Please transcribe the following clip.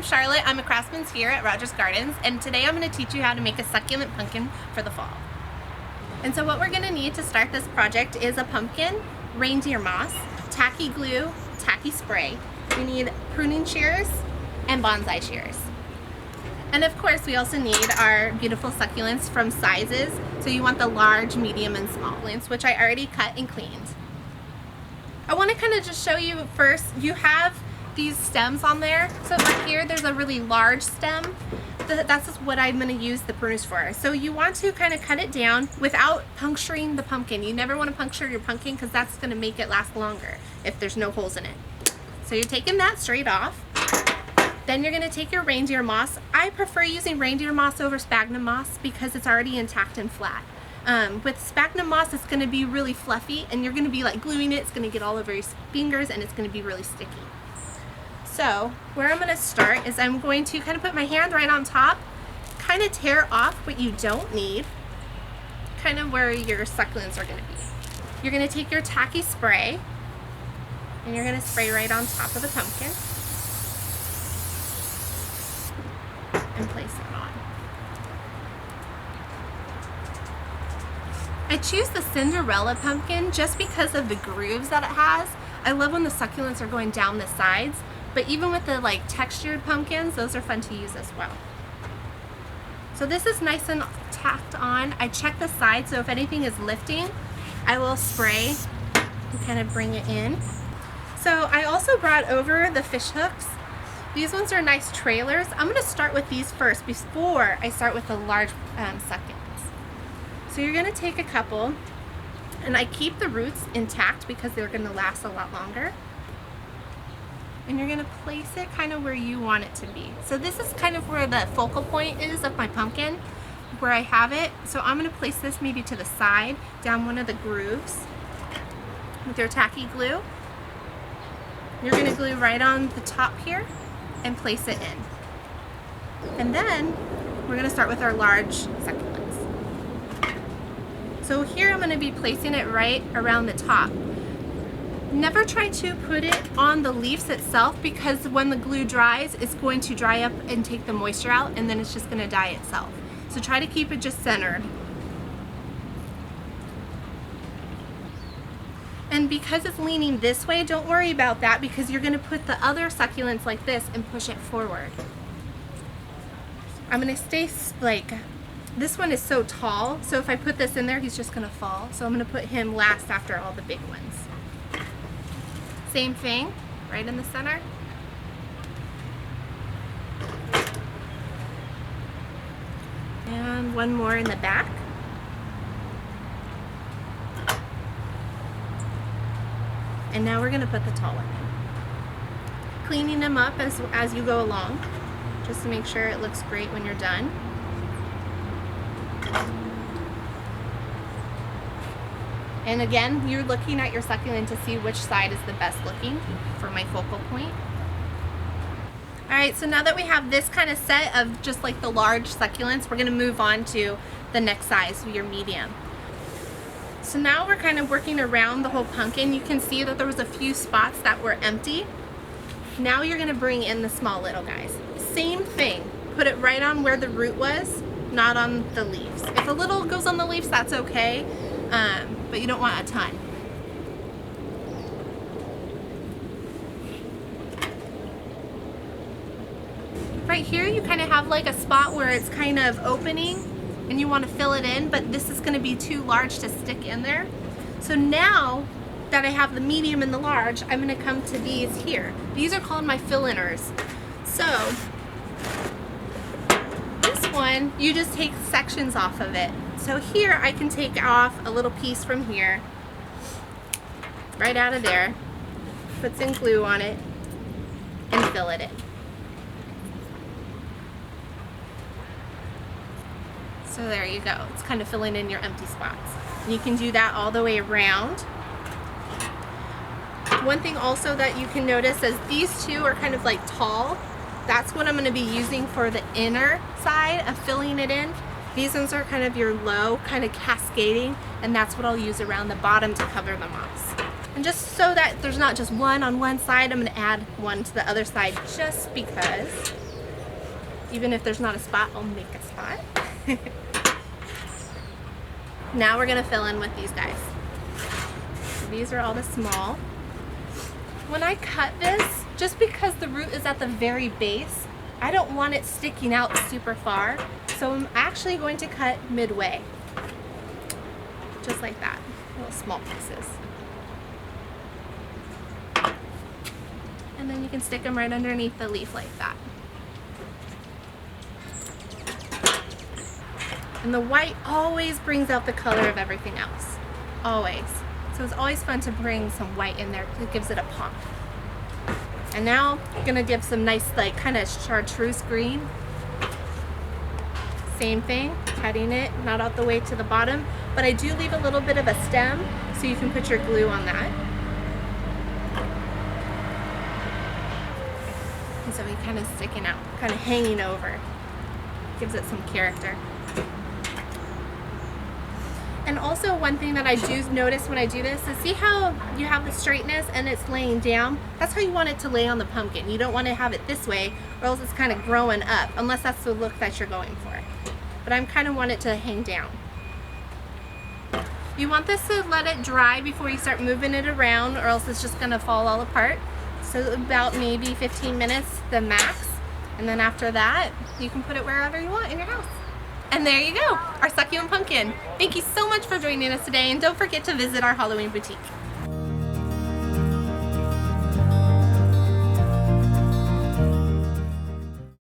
Charlotte. I'm a craftsman here at Rogers Gardens, and today I'm going to teach you how to make a succulent pumpkin for the fall. And so what we're going to need to start this project is a pumpkin, reindeer moss, tacky glue, tacky spray. We need pruning shears and bonsai shears. And of course we also need our beautiful succulents from sizes. So you want the large, medium, and small ones, which I already cut and cleaned. I want to kind of just show you first, you have these stems on there. So right here there's a really large stem. That's just what I'm going to use the pruners for. So you want to kind of cut it down without puncturing the pumpkin. You never want to puncture your pumpkin because that's going to make it last longer if there's no holes in it. So you're taking that straight off. Then you're going to take your reindeer moss. I prefer using reindeer moss over sphagnum moss because it's already intact and flat. With sphagnum moss, it's going to be really fluffy and you're going to be like gluing it. It's going to get all over your fingers and it's going to be really sticky. So where I'm going to start is I'm going to kind of put my hand right on top, kind of tear off what you don't need, kind of where your succulents are going to be. You're going to take your tacky spray and you're going to spray right on top of the pumpkin and place it on. I choose the Cinderella pumpkin just because of the grooves that it has. I love when the succulents are going down the sides. But even with the like textured pumpkins, those are fun to use as well. So this is nice and tacked on. I check the side, so if anything is lifting, I will spray and kind of bring it in. So I also brought over the fish hooks. These ones are nice trailers. I'm going to start with these first before I start with the large succulents. So you're going to take a couple, and I keep the roots intact because they're going to last a lot longer. And you're going to place it kind of where you want it to be. So this is kind of where the focal point is of my pumpkin, where I have it. So I'm going to place this maybe to the side, down one of the grooves with your tacky glue. You're going to glue right on the top here and place it in. And then we're going to start with our large succulents. So here I'm going to be placing it right around the top. Never try to put it on the leaves itself because when the glue dries, it's going to dry up and take the moisture out and then it's just going to die itself. So try to keep it just centered. And because it's leaning this way, don't worry about that because you're going to put the other succulents like this and push it forward. I'm going to stay like, this one is so tall, so if I put this in there, he's just going to fall. So I'm going to put him last after all the big ones. Same thing, right in the center. And one more in the back. And now we're going to put the tall one in. Cleaning them up as you go along, just to make sure it looks great when you're done. And again, you're looking at your succulent to see which side is the best looking for my focal point. Alright, so now that we have this kind of set of just like the large succulents, we're going to move on to the next size, your medium. So now we're kind of working around the whole pumpkin. You can see that there was a few spots that were empty. Now you're going to bring in the small little guys. Same thing, put it right on where the root was, not on the leaves. If a little goes on the leaves, that's okay. But you don't want a ton. Right here you kind of have like a spot where it's kind of opening and you want to fill it in, but this is going to be too large to stick in there. So now that I have the medium and the large, I'm going to come to these here. These are called my fill-inners. So this one, you just take sections off of it. So here I can take off a little piece from here, right out of there, put some glue on it, and fill it in. So there you go. It's kind of filling in your empty spots. And you can do that all the way around. One thing also that you can notice is these two are kind of like tall. That's what I'm going to be using for the inner side of filling it in. These ones are kind of your low, kind of cascading, and that's what I'll use around the bottom to cover the moss. And just so that there's not just one on one side, I'm going to add one to the other side just because. Even if there's not a spot, I'll make a spot. Now we're gonna fill in with these guys. So these are all the small. When I cut this, just because the root is at the very base, I don't want it sticking out super far. So I'm actually going to cut midway. Just like that, little small pieces. And then you can stick them right underneath the leaf like that. And the white always brings out the color of everything else. Always. So it's always fun to bring some white in there because it gives it a pop. And now I'm gonna give some nice, like, kind of chartreuse green. Same thing, cutting it, not out the way to the bottom, but I do leave a little bit of a stem so you can put your glue on that. And so it's kind of sticking out, kind of hanging over. Gives it some character. And also one thing that I do notice when I do this is, see how you have the straightness and it's laying down? That's how you want it to lay on the pumpkin. You don't want to have it this way or else it's kind of growing up, unless that's the look that you're going for. But I kind of want it to hang down. You want this to let it dry before you start moving it around or else it's just going to fall all apart. So about maybe 15 minutes, the max. And then after that, you can put it wherever you want in your house. And there you go, our succulent pumpkin. Thank you so much for joining us today, and don't forget to visit our Halloween boutique.